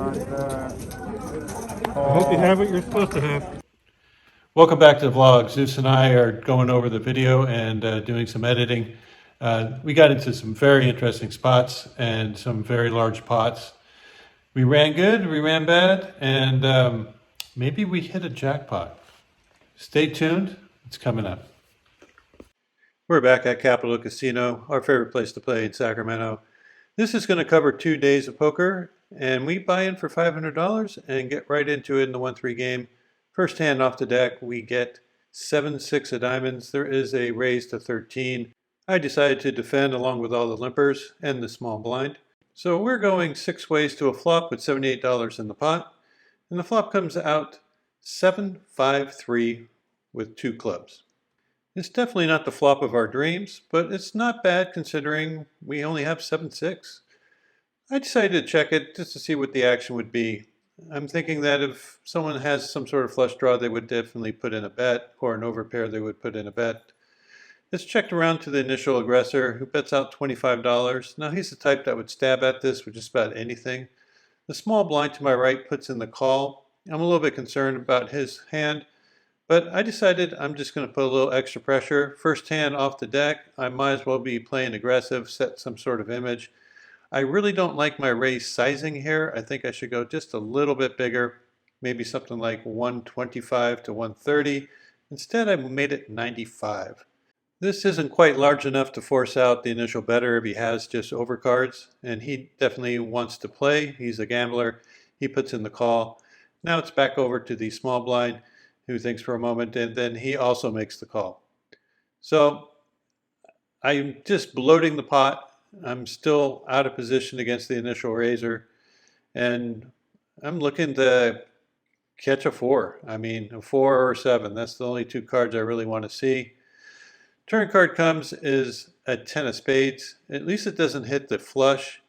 I hope you have what you're supposed to have. Welcome back to the vlog. Zeus and I are going over the video and doing some editing. We got into some very interesting spots and some very large pots. We ran good, we ran bad, and maybe we hit a jackpot. Stay tuned, it's coming up. We're back at Capital Casino, our favorite place to play in Sacramento. This is going to cover 2 days of poker, and we buy in for $500 and get right into it in the 1-3 game. First hand off the deck, we get 7-6 of diamonds. There is a raise to 13. I decided to defend along with all the limpers and the small blind. So we're going 6 ways to a flop with $78 in the pot. And the flop comes out 7-5-3 with 2 clubs. It's definitely not the flop of our dreams, but it's not bad considering we only have 7-6. I decided to check it just to see what the action would be. I'm thinking that if someone has some sort of flush draw, they would definitely put in a bet, or an overpair, they would put in a bet. It's checked around to the initial aggressor, who bets out $25. Now he's the type that would stab at this with just about anything. The small blind to my right puts in the call. I'm a little bit concerned about his hand, but I decided I'm just going to put a little extra pressure. First hand off the deck, I might as well be playing aggressive, set some sort of image. I really don't like my raise sizing here. I think I should go just a little bit bigger, maybe something like 125 to 130. Instead, I made it 95. This isn't quite large enough to force out the initial bettor if he has just overcards, and he definitely wants to play. He's a gambler. He puts in the call. Now it's back over to the small blind, who thinks for a moment, and then he also makes the call. So I'm just bloating the pot. I'm still out of position against the initial raiser, and I'm looking to catch a 4. I mean, a 4 or a 7. That's the only 2 cards I really want to see. Turn card comes is a 10 of spades. At least it doesn't hit the flush.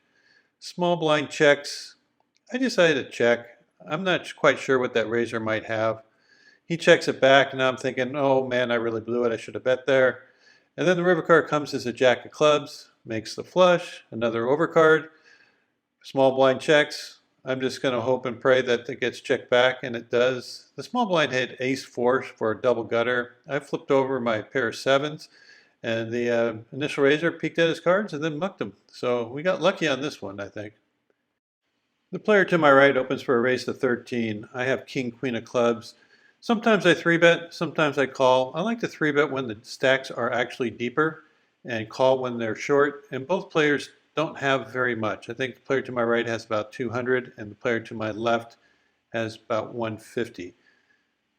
Small blind checks. I decided to check. I'm not quite sure what that raiser might have. He checks it back, and I'm thinking, oh man, I really blew it. I should have bet there. And then the river card comes as a jack of clubs, makes the flush, another overcard. Small blind checks. I'm just going to hope and pray that it gets checked back, and it does. The small blind hit ace-4 for a double gutter. I flipped over my pair of 7s, and the initial raiser peeked at his cards and then mucked them. So we got lucky on this one, I think. The player to my right opens for a raise to 13. I have king, queen of clubs. Sometimes I 3-bet, sometimes I call. I like to 3-bet when the stacks are actually deeper and call when they're short, and both players don't have very much. I think the player to my right has about 200 and the player to my left has about 150.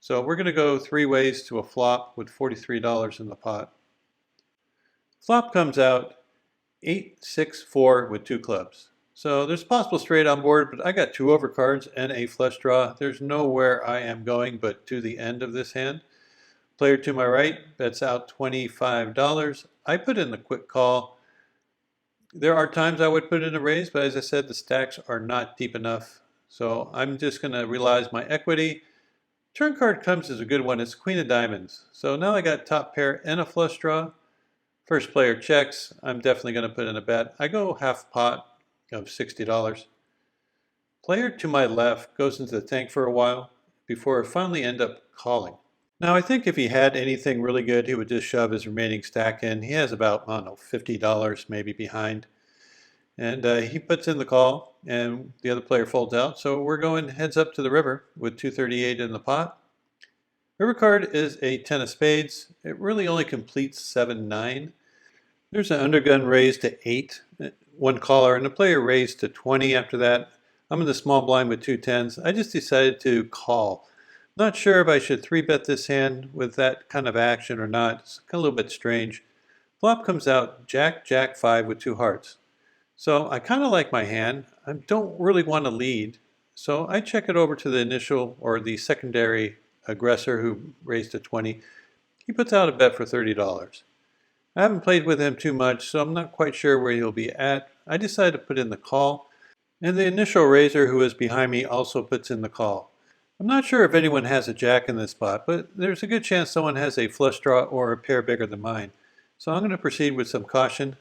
So we're going to go 3 ways to a flop with $43 in the pot. Flop comes out 8-6-4 with 2 clubs. So there's a possible straight on board, but I got 2 overcards and a flush draw. There's nowhere I am going but to the end of this hand. Player to my right bets out $25. I put in the quick call. There are times I would put in a raise, but as I said, the stacks are not deep enough. So I'm just going to realize my equity. Turn card comes as a good one. It's queen of diamonds. So now I got top pair and a flush draw. First player checks. I'm definitely going to put in a bet. I go half pot of $60. Player to my left goes into the tank for a while before I finally end up calling. Now I think if he had anything really good, he would just shove his remaining stack in. He has about, I don't know, $50 maybe behind. And he puts in the call, and the other player folds out. So we're going heads up to the river with 238 in the pot. River card is a 10 of spades. It really only completes 7-9. There's an undergun raise to 8, 1 caller, and the player raised to 20 after that. I'm in the small blind with 2 10s. I just decided to call. Not sure if I should 3-bet this hand with that kind of action or not. It's a little bit strange. Flop comes out Jack, Jack 5 with 2 hearts. So I kind of like my hand. I don't really want to lead. So I check it over to the initial or the secondary aggressor who raised to 20. He puts out a bet for $30. I haven't played with him too much, so I'm not quite sure where he'll be at. I decided to put in the call, and the initial raiser who is behind me also puts in the call. I'm not sure if anyone has a jack in this spot, but there's a good chance someone has a flush draw or a pair bigger than mine. So I'm going to proceed with some caution.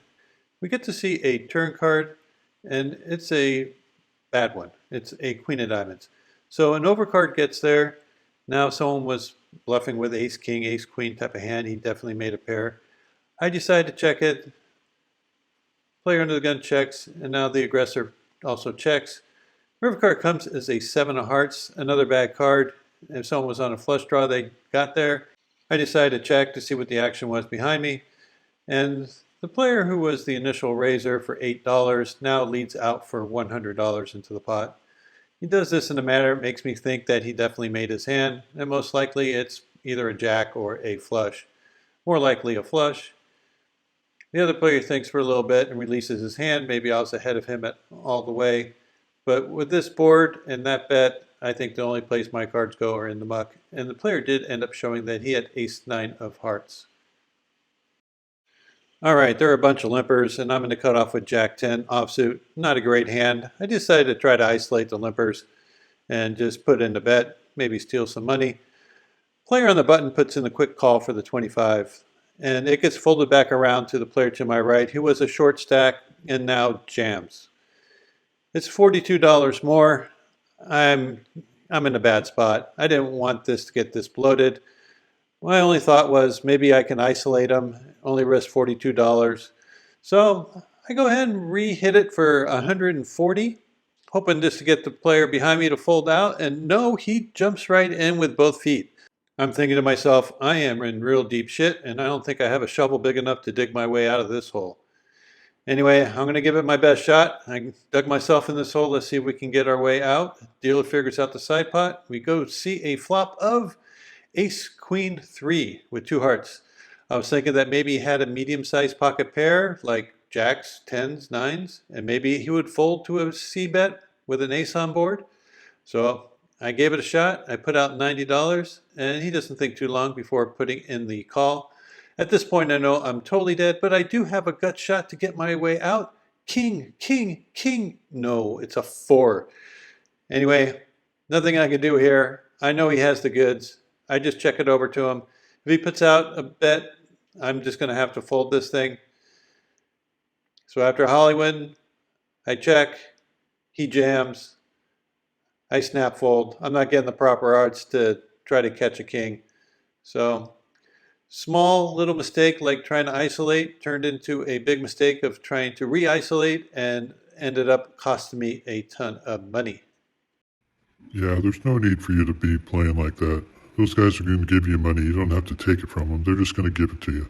We get to see a turn card, and it's a bad one. It's a queen of diamonds. So an overcard gets there. Now someone was bluffing with ace king, ace queen type of hand. He definitely made a pair. I decide to check it. Player under the gun checks, and now the aggressor also checks. River card comes as a 7 of hearts, another bad card. If someone was on a flush draw, they got there. I decided to check to see what the action was behind me. And the player who was the initial raiser for $8 now leads out for $100 into the pot. He does this in a manner that makes me think that he definitely made his hand, and most likely it's either a jack or a flush. More likely a flush. The other player thinks for a little bit and releases his hand. Maybe I was ahead of him all the way. But with this board and that bet, I think the only place my cards go are in the muck. And the player did end up showing that he had ace-9 of hearts. All right, there are a bunch of limpers, and I'm going to cut off with jack-10 offsuit. Not a great hand. I decided to try to isolate the limpers and just put in the bet, maybe steal some money. Player on the button puts in the quick call for the 25, and it gets folded back around to the player to my right, who was a short stack and now jams. It's $42 more. I'm in a bad spot. I didn't want this to get this bloated. My only thought was maybe I can isolate him, only risk $42. So I go ahead and re-hit it for 140, hoping just to get the player behind me to fold out, and no, he jumps right in with both feet. I'm thinking to myself, I am in real deep shit, and I don't think I have a shovel big enough to dig my way out of this hole. Anyway, I'm going to give it my best shot. I dug myself in this hole. Let's see if we can get our way out. Dealer figures out the side pot. We go see a flop of ace queen 3 with 2 hearts. I was thinking that maybe he had a medium-sized pocket pair like jacks, 10s, 9s, and maybe he would fold to a C bet with an ace on board. So I gave it a shot. I put out $90, and he doesn't think too long before putting in the call. At this point, I know I'm totally dead, but I do have a gut shot to get my way out. King, king, king. No, it's a 4. Anyway, nothing I can do here. I know he has the goods. I just check it over to him. If he puts out a bet, I'm just going to have to fold this thing. So after Hollywood, I check. He jams. I snap fold. I'm not getting the proper odds to try to catch a king. So small little mistake like trying to isolate turned into a big mistake of trying to re-isolate and ended up costing me a ton of money. Yeah, there's no need for you to be playing like that. Those guys are going to give you money. You don't have to take it from them. They're just going to give it to you.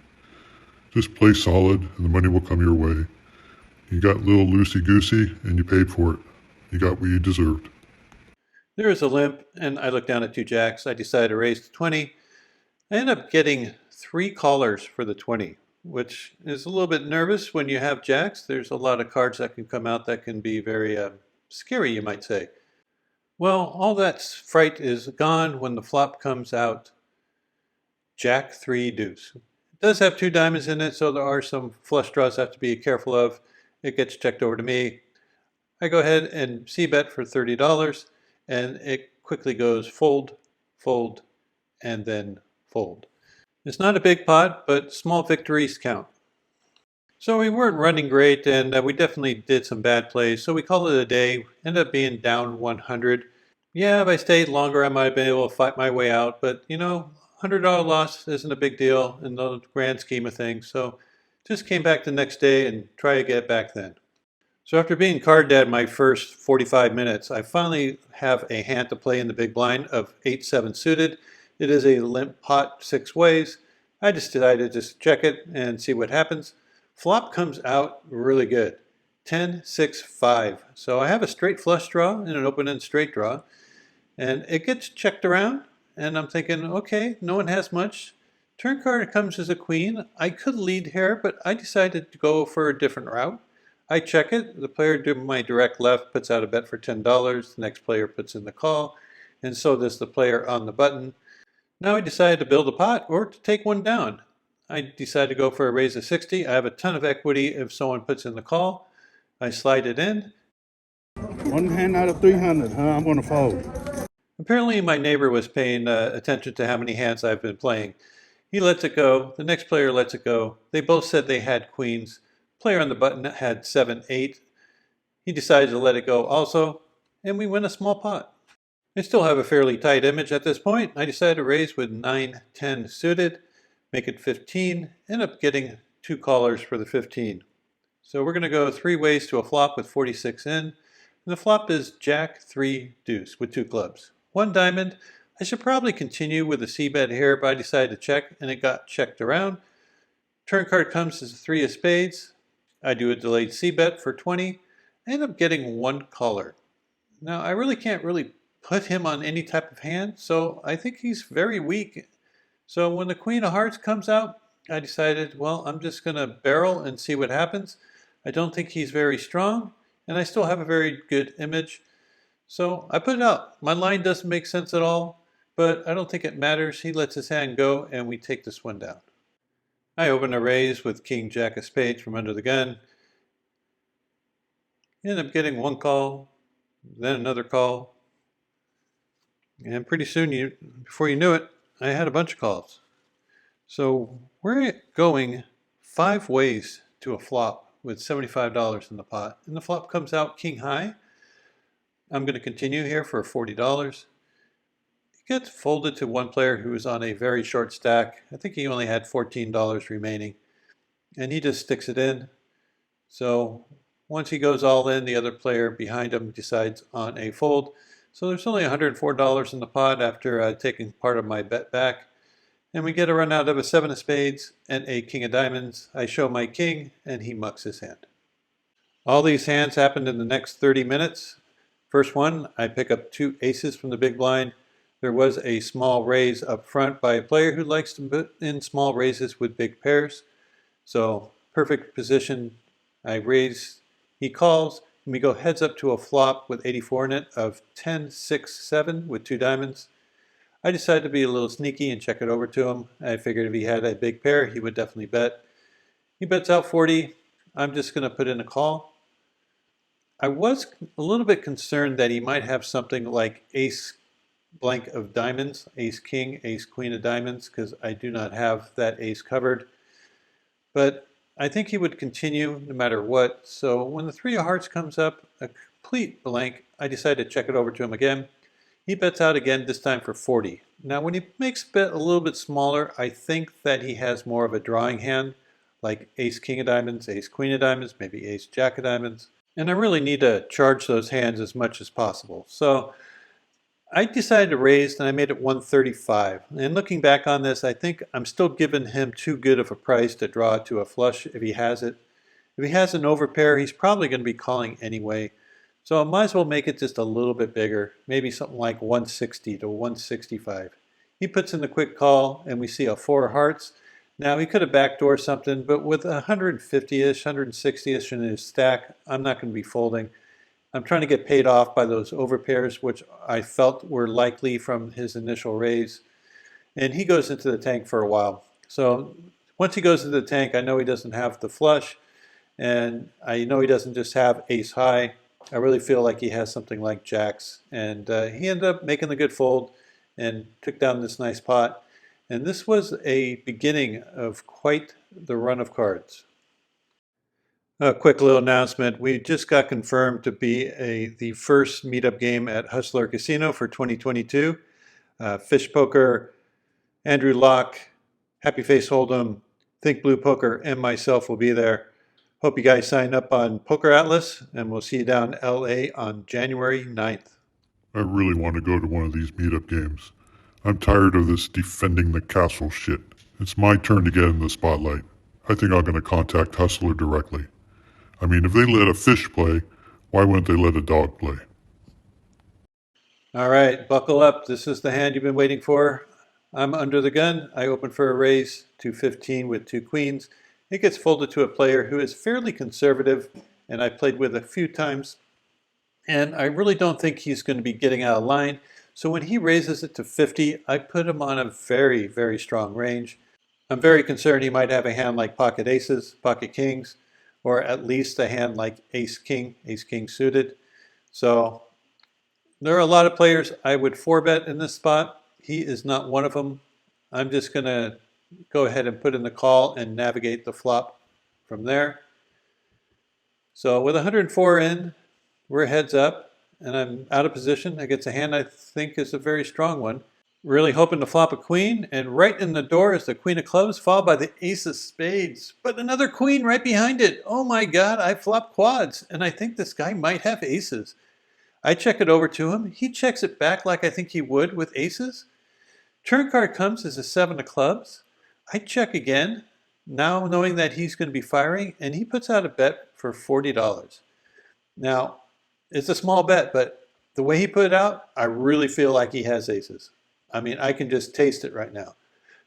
Just play solid and the money will come your way. You got a little loosey-goosey and you paid for it. You got what you deserved. There is a limp and I look down at 2 jacks. I decided to raise to 20. I end up getting 3 callers for the 20, which is a little bit nervous when you have jacks. There's a lot of cards that can come out that can be very scary, you might say. Well, all that fright is gone when the flop comes out. Jack 3 deuce. It does have 2 diamonds in it, so there are some flush draws I have to be careful of. It gets checked over to me. I go ahead and c-bet for $30, and it quickly goes fold, fold, and then fold. It's not a big pot, but small victories count. So we weren't running great, and we definitely did some bad plays, so we called it a day. Ended up being down 100. Yeah, if I stayed longer, I might have been able to fight my way out, but you know, $100 loss isn't a big deal in the grand scheme of things, so just came back the next day and try to get back then. So after being card dead my first 45 minutes, I finally have a hand to play in the big blind of 8-7 suited. It is a limp pot 6 ways. I just decided to just check it and see what happens. Flop comes out really good. 10-6-5. So I have a straight flush draw and an open-end straight draw. And it gets checked around. And I'm thinking, okay, no one has much. Turn card comes as a queen. I could lead here, but I decided to go for a different route. I check it. The player to my direct left puts out a bet for $10. The next player puts in the call. And so does the player on the button. Now I decided to build a pot or to take one down. I decided to go for a raise of 60. I have a ton of equity if someone puts in the call. I slide it in. One hand out of 300, huh? I'm going to fold. Apparently my neighbor was paying attention to how many hands I've been playing. He lets it go. The next player lets it go. They both said they had queens. Player on the button had 7-8. He decided to let it go also. and we win a small pot. I still have a fairly tight image at this point. I decided to raise with 9-10 suited, make it 15, end up getting 2 callers for the 15. So we're going to go 3 ways to a flop with 46 in. And the flop is Jack 3 deuce with 2 clubs. 1 diamond. I should probably continue with the c-bet here, but I decided to check, and it got checked around. Turn card comes as 3 of spades. I do a delayed c-bet for 20. I end up getting 1 caller. Now, I really can't put him on any type of hand, so I think he's very weak. So when the Queen of Hearts comes out, I decided, well, I'm just going to barrel and see what happens. I don't think he's very strong, and I still have a very good image. So I put it out. My line doesn't make sense at all, but I don't think it matters. He lets his hand go, and we take this one down. I open a raise with King Jack of spades from under the gun. End up getting 1 call, then another call. And pretty soon, before you knew it, I had a bunch of calls. So we're going 5 ways to a flop with $75 in the pot. And the flop comes out king high. I'm going to continue here for $40. It gets folded to one player who is on a very short stack. I think he only had $14 remaining. And he just sticks it in. So once he goes all in, the other player behind him decides on a fold. So there's only $104 in the pot after taking part of my bet back. And we get a run out of a 7 of spades and a king of diamonds. I show my king, and he mucks his hand. All these hands happened in the next 30 minutes. First one, I pick up 2 aces from the big blind. There was a small raise up front by a player who likes to put in small raises with big pairs. So perfect position. I raise, he calls, and we go heads up to a flop with 84 in it of 10, 6, 7 with 2 diamonds. I decided to be a little sneaky and check it over to him. I figured if he had a big pair, he would definitely bet. He bets out 40. I'm just going to put in a call. I was a little bit concerned that he might have something like ace blank of diamonds, ace king, ace queen of diamonds, because I do not have that ace covered. But I think he would continue no matter what. So when the 3 of hearts comes up, a complete blank, I decided to check it over to him again. He bets out again, this time for 40. Now when he makes a bet a little bit smaller, I think that he has more of a drawing hand, like ace king of diamonds, ace queen of diamonds, maybe ace jack of diamonds. And I really need to charge those hands as much as possible. So I decided to raise, and I made it 135. And looking back on this, I think I'm still giving him too good of a price to draw it to a flush if he has it. If he has an overpair, he's probably going to be calling anyway. So I might as well make it just a little bit bigger, maybe something like 160 to 165. He puts in the quick call, and we see a 4 of hearts. Now, he could have backdoored something, but with 150-ish, 160-ish in his stack, I'm not going to be folding. I'm trying to get paid off by those overpairs, which I felt were likely from his initial raise. And he goes into the tank for a while. So once he goes into the tank, I know he doesn't have the flush, and I know he doesn't just have ace high. I really feel like he has something like jacks. And he ended up making the good fold and took down this nice pot. And this was a beginning of quite the run of cards. A quick little announcement. We just got confirmed to be the first meetup game at Hustler Casino for 2022. Fish Poker, Andrew Locke, Happy Face Holdem, Think Blue Poker, and myself will be there. Hope you guys sign up on Poker Atlas, and we'll see you down in LA on January 9th. I really want to go to one of these meetup games. I'm tired of this defending the castle shit. It's my turn to get in the spotlight. I think I'm going to contact Hustler directly. I mean, if they let a fish play, why wouldn't they let a dog play? All right, buckle up. This is the hand you've been waiting for. I'm under the gun. I open for a raise, 215 with 2 queens. It gets folded to a player who is fairly conservative, and I played with a few times. And I really don't think he's going to be getting out of line. So when he raises it to 50, I put him on a very, very strong range. I'm very concerned he might have a hand like pocket aces, pocket kings, or at least a hand like ace king suited. So there are a lot of players I would 4-bet in this spot. He is not one of them. I'm just going to go ahead and put in the call and navigate the flop from there. So with 104 in, we're heads up. and I'm out of position against a hand I think is a very strong one. Really hoping to flop a queen, and right in the door is the queen of clubs, followed by the ace of spades. But another queen right behind it. Oh my God, I flopped quads, and I think this guy might have aces. I check it over to him. He checks it back like I think he would with aces. Turn card comes as a seven of clubs. I check again, now knowing that he's going to be firing, and he puts out a bet for $40. Now, it's a small bet, but the way he put it out, I really feel like he has aces. I mean, I can just taste it right now.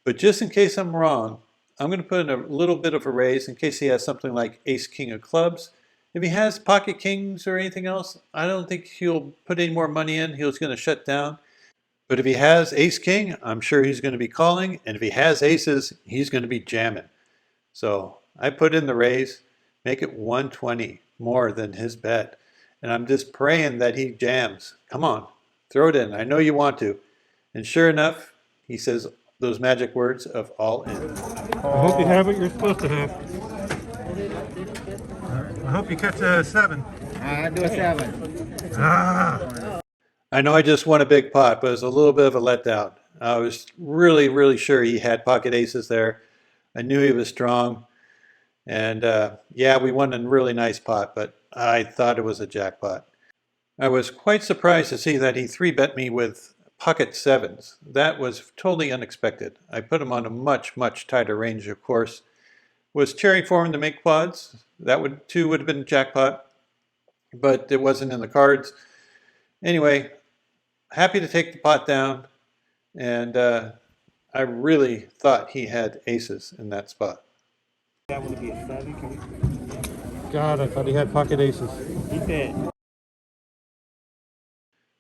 But just in case I'm wrong, I'm going to put in a little bit of a raise in case he has something like ace king of clubs. If he has pocket kings or anything else, I don't think he'll put any more money in. He's going to shut down. But if he has ace king, I'm sure he's going to be calling. And if he has aces, he's going to be jamming. So I put in the raise, make it 120 more than his bet. And I'm just praying that he jams. Come on, throw it in. I know you want to. And sure enough, he says those magic words of all in. I hope you have what you're supposed to have. I hope you catch a 7. I do a 7. Ah! I know I just won a big pot, but it was a little bit of a letdown. I was really, really sure he had pocket aces there. I knew he was strong. And yeah, we won a really nice pot, but I thought it was a jackpot. I was quite surprised to see that he 3-bet me with pocket sevens. That was totally unexpected. I put him on a much, much tighter range, of course. Was cheering for him to make quads. That would have been jackpot, but it wasn't in the cards. Anyway, happy to take the pot down, and I really thought he had aces in that spot. That would be a 7. God, I thought he had pocket aces. He said.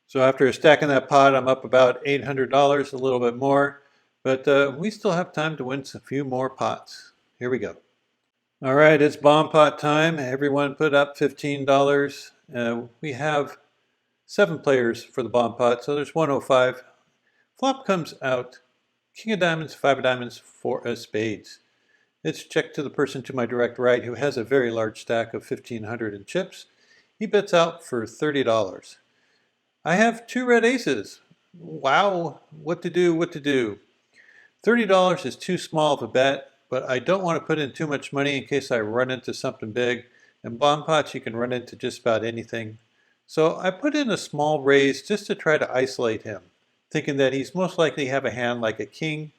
So after stacking that pot, I'm up about $800, a little bit more, but we still have time to win a few more pots. Here we go. All right, it's bomb pot time. Everyone put up $15. We have 7 players for the bomb pot, so there's 105. Flop comes out, king of diamonds, 5 of diamonds, 4 of spades. It's checked to the person to my direct right who has a very large stack of 1,500 in chips. He bets out for $30. I have 2 red aces. Wow, what to do, what to do. $30 is too small of a bet, but I don't want to put in too much money in case I run into something big. In bomb pots, you can run into just about anything. So I put in a small raise just to try to isolate him, thinking that he's most likely have a hand like a king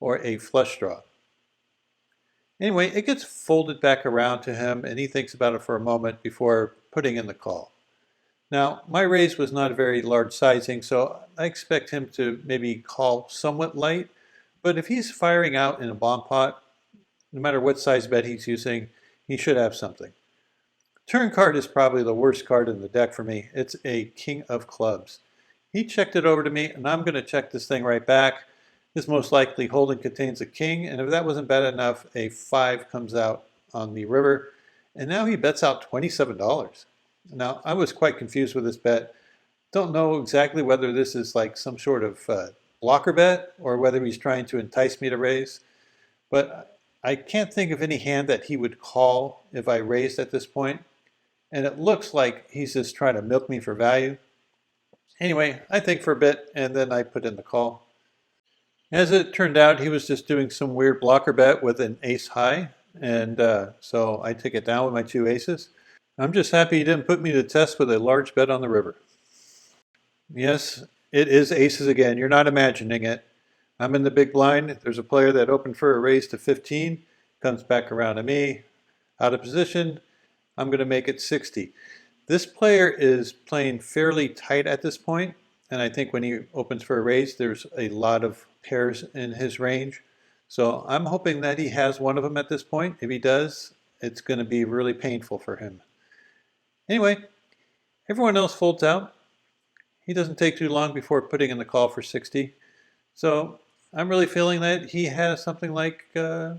or a flush draw. Anyway, it gets folded back around to him, and he thinks about it for a moment before putting in the call. Now, my raise was not a very large sizing, so I expect him to maybe call somewhat light, but if he's firing out in a bomb pot, no matter what size bet he's using, he should have something. Turn card is probably the worst card in the deck for me. It's a king of clubs. He checked it over to me, and I'm going to check this thing right back. This most likely holding contains a king, and if that wasn't bad enough, a 5 comes out on the river, and now he bets out $27. Now, I was quite confused with this bet. Don't know exactly whether this is like some sort of blocker bet or whether he's trying to entice me to raise, but I can't think of any hand that he would call if I raised at this point, and it looks like he's just trying to milk me for value. Anyway, I think for a bit, and then I put in the call. As it turned out, he was just doing some weird blocker bet with an ace high, and so I took it down with my 2 aces. I'm just happy he didn't put me to the test with a large bet on the river. Yes, it is aces again. You're not imagining it. I'm in the big blind. There's a player that opened for a raise to 15, comes back around to me, out of position. I'm going to make it 60. This player is playing fairly tight at this point, and I think when he opens for a raise, there's a lot of pairs in his range. So I'm hoping that he has one of them at this point. If he does, it's going to be really painful for him. Anyway, everyone else folds out. He doesn't take too long before putting in the call for 60. So I'm really feeling that he has something like a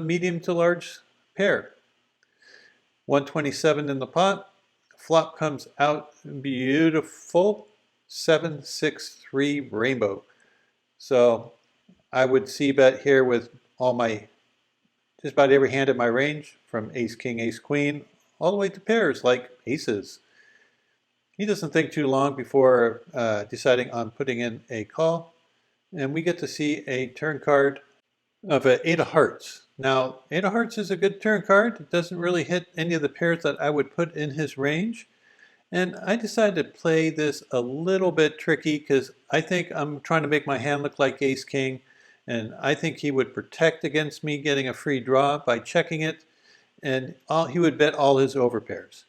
medium to large pair. 127 in the pot. Flop comes out beautiful. 7-6-3 rainbow. So I would see bet here with all my, just about every hand in my range, from ace king, ace queen, all the way to pairs like aces. He doesn't think too long before deciding on putting in a call, and we get to see a turn card of an 8 of hearts. Now, 8 of hearts is a good turn card. It doesn't really hit any of the pairs that I would put in his range. And I decided to play this a little bit tricky because I think I'm trying to make my hand look like ace king, and I think he would protect against me getting a free draw by checking it, and he would bet all his overpairs.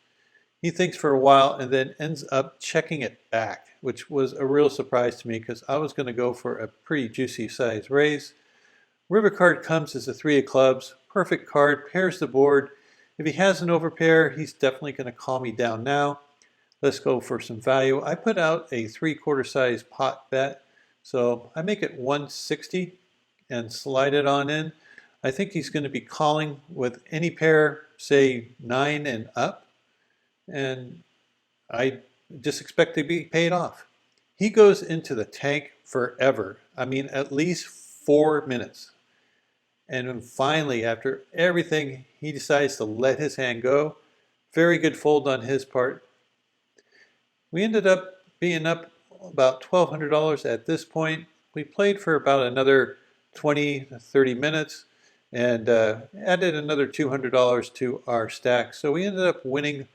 He thinks for a while and then ends up checking it back, which was a real surprise to me because I was going to go for a pretty juicy size raise. River card comes as a 3 of clubs, perfect card, pairs the board. If he has an overpair, he's definitely going to call me down now. Let's go for some value. I put out a 3/4 size pot bet, so I make it 160 and slide it on in. I think he's going to be calling with any pair, say 9 and up, and I just expect to be paid off. He goes into the tank forever. I mean, at least 4 minutes. And then finally, after everything, he decides to let his hand go. Very good fold on his part. We ended up being up about $1,200 at this point. We played for about another 20 to 30 minutes and added another $200 to our stack. So we ended up winning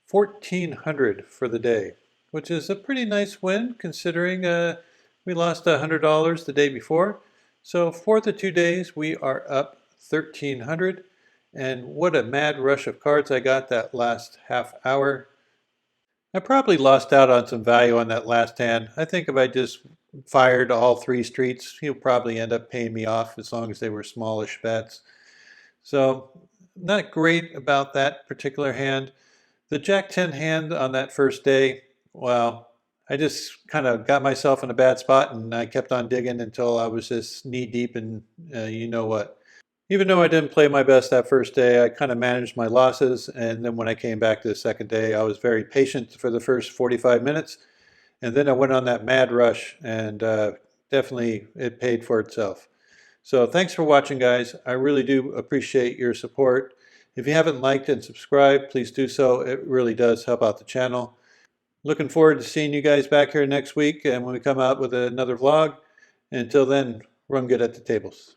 $1,400 for the day, which is a pretty nice win considering we lost $100 the day before. So for the 2 days, we are up $1,300. And what a mad rush of cards I got that last half hour. I probably lost out on some value on that last hand. I think if I just fired all 3 streets, he'll probably end up paying me off as long as they were smallish bets. So not great about that particular hand. The Jack-10 hand on that first day, well, I just kind of got myself in a bad spot and I kept on digging until I was just knee deep in you know what. Even though I didn't play my best that first day, I kind of managed my losses, and then when I came back to the second day, I was very patient for the first 45 minutes, and then I went on that mad rush, and definitely it paid for itself. So thanks for watching, guys. I really do appreciate your support. If you haven't liked and subscribed, please do so. It really does help out the channel. Looking forward to seeing you guys back here next week and when we come out with another vlog. Until then, run good at the tables.